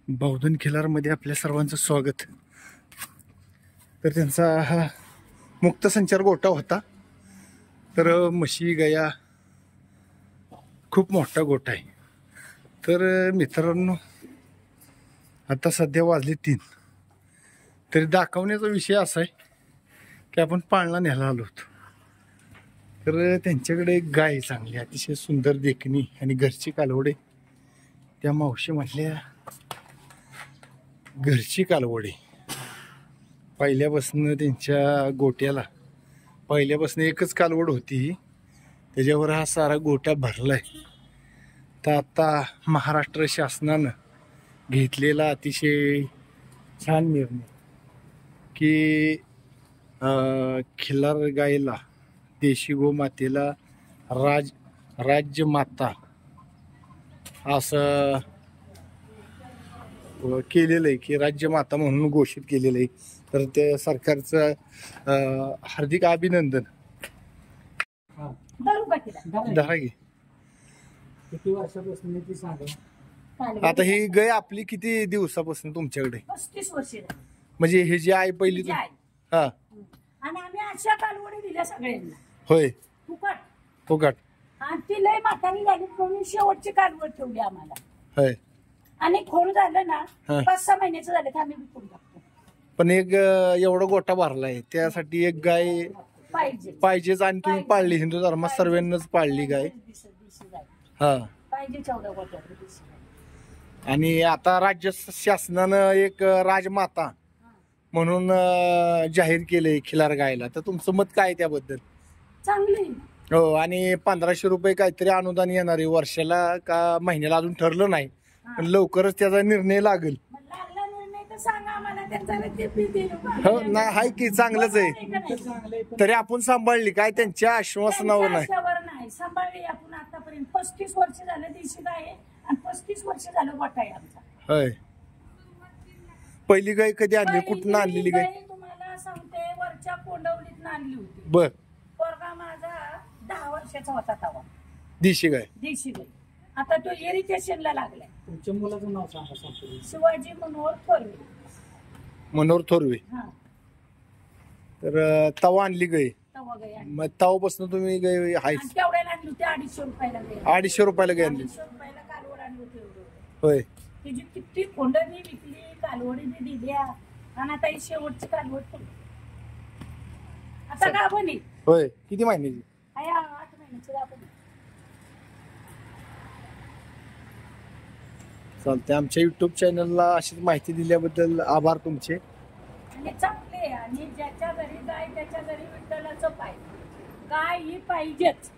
बावधन खिलारमध्ये आपल्या सर्वांचं स्वागत। तर त्यांचा हा मुक्त संचार गोठा होता। तर म्हशी गाया खूप मोठा गोठा आहे। तर मित्रांनो आता सध्या वाजले 3 तरी दाखवण्याचा विषय असा आहे की आपण पाळणा न्यायला आलो होतो। तर त्यांच्याकडे एक गाय चांगली अतिशय सुंदर देखणी आणि घरची कालवडे। त्या मावशी म्हटल्या घरची कालवडी पहिल्यापासून त्यांच्या गोट्याला पहिल्यापासून एकच कालवड होती, त्याच्यावर हा सारा गोटा भरलाय। तर आता महाराष्ट्र शासनानं घेतलेला अतिशय छान निर्णय की खिल्लार गायला देशी गोमातेला राज्यमाता असं केलेलं आहे की राज्यमाता म्हणून घोषित केलेलं आहे। तर त्या सरकारचं हार्दिक अभिनंदन। धरा की किती वर्षापासून ती सांगा। आता ही गाय आपली किती दिवसापासून तुमच्याकडे? 35 वर्ष म्हणजे हे जी आई पहिली हा आणि आम्ही अशा कालवडी दिल्या सगळ्यांना। होय फुकट फुकट। आणि ती लय म्हातारी झाली म्हणून शेवटची कालवड ठेवली आम्हाला। होय आणि खोड झालं ना 5-6 महिन्याचं झालं की आम्ही विकून टाकतो। पण एक एवढा गोठा भरलाय त्यासाठी एक गाय पाहिजेच। आणि तुम्ही पाळली हिंदू धर्मात सर्वांनाच पाळली गाय। हा पाहिजे 14 गोठ्यात। आणि आता राज्य शासनानं एक राजमाता म्हणून जाहीर केलंय खिलार गायला। तर तुमचं मत काय त्याबद्दल? चांगली हो। आणि 1500 रुपये काहीतरी अनुदान येणार आहे वर्षाला का महिन्याला अजून ठरलं नाही, पण लवकरच त्याचा निर्णय लागेल। हो नाही हाय की चांगलंच आहे। तरी आपण सांभाळली काय त्यांच्या आश्वासनावर नाही सांभाळली आपण आतापर्यंत। 35 वर्ष झालं देशी गाय आणि 35 वर्ष झालं गोठा आहे आमचा। होय। पहिली गाय कधी आणली, कुठून आणलेली गाय? तुम्हाला सांगते वरच्या कोंडवलीत आणली होती। बर। पोरगा माझा 10 वर्षाचा होता तेव्हा। देशी गाय गाय आता तो इरिटेशनला लागलाय। तुमच्या मुलाचं नाव सांगा। शिवाजी मनोहर थोरवे। मनोहर थोरवे। तर तवा आणली गाय, मग तवापासून तुम्ही गाय हाय केवढ्याला आणली होती? 250 रुपयाला गाय। 250 रुपयाला गाय आणली? 250 रुपयाला कालवड आणली होती। होय। तिची किती खोंड मी विकली, कालवडी मी दिल्या आणि आता ही शेवटची कालवड ठेवली। आता गाभणी होय। किती महिन्याची? 8 महिन्याची गाभणी। चालते। आमच्या युट्यूब चॅनलला अशीच माहिती दिल्याबद्दल आभार तुमचे। आणि चांगले आणि ज्याच्या घरी गाय त्याच्या घरी विठ्ठलाचं पाय गाय ही पाहिजेच।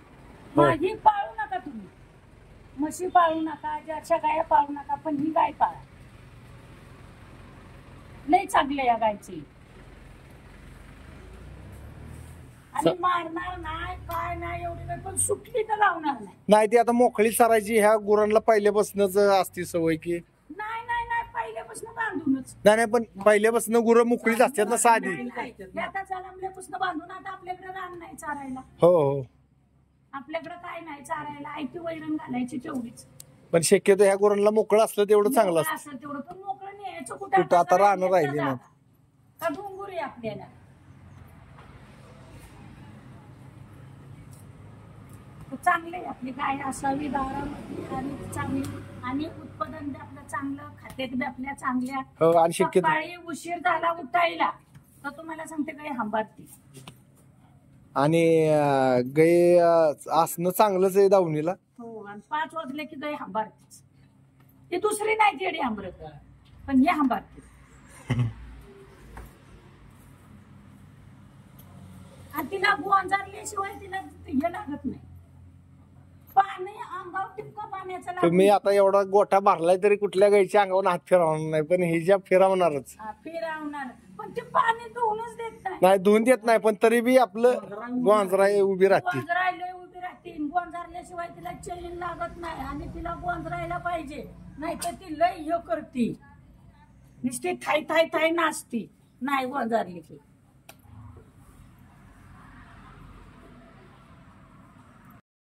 माझी पाळू नका तुम्ही, म्हशी पाळू नका, ज्याच्या गाया पाळू नका, पण ही गाय पाळा। लय चांगले या गायची। आणि मारणार नाही काय नाही एवढी गाय, पण सुटली तर लावणार नाही। ती आता मोकळी चरायची ह्या गुरांना पहिल्यापासूनच असती सवय की? नाही नाही नाही पहिल्यापासून बांधूनच। नाही पण पहिल्यापासून गुरं मोकळीच असतात ना साधी? आता जन्मल्यापासून बांधून। आता आपल्याकडे रान नाही चारायला। हो हो। आपल्याकडे काय नाही चारायला, आयती वैरण घालायची तेवढीच। पण शक्यतो ह्या गुरांना मोकळं असलं तेवढं चांगलं असतं तेवढं। पण मोकळं न्यायचं कुठं? आता राहणं राहिली ना का डोंगर आहे आपल्याला। चांगले आपली गाय असावी दारामध्ये आणि चांगली आणि उत्पादन आपलं चांगलं, खात्यात आपल्या चांगल्या। हो। आणि शक्यतो सकाळी उशीर झाला उठायला तर तुम्हाला सांगते गाय हंबारती। आणि गाय असणं चांगलंच आहे दावणीला। हो। आणि 5 वाजले की गाय हंबारतीच। ती दुसरी नाही जेडी हंबरत, पण हे हंबारती। आणि तिला गोंजारल्याशिवाय तिला हे लागत नाही पाणी अंगावर टिपका पाण्याचा। तुम्ही आता एवढा गोठा भरलाय तरी कुठल्या गायच्या अंगावर हात फिरवणार नाही, पण हिच्या फिरवणारच। फिरवणार पण ते पाणी धुवूनच देत नाही। नाही धुवून देत नाही, पण तरी बी आपलं गोंजराय उभी राहते। गोंजरायला उभी राहते। गोंजारल्याशिवाय तिला चैन लागत नाही आणि तिला गोंजरायला पाहिजे, नाही तर ती लय हे करते नुसती थाय थाय थाय नाचती नाही गोंजारली की।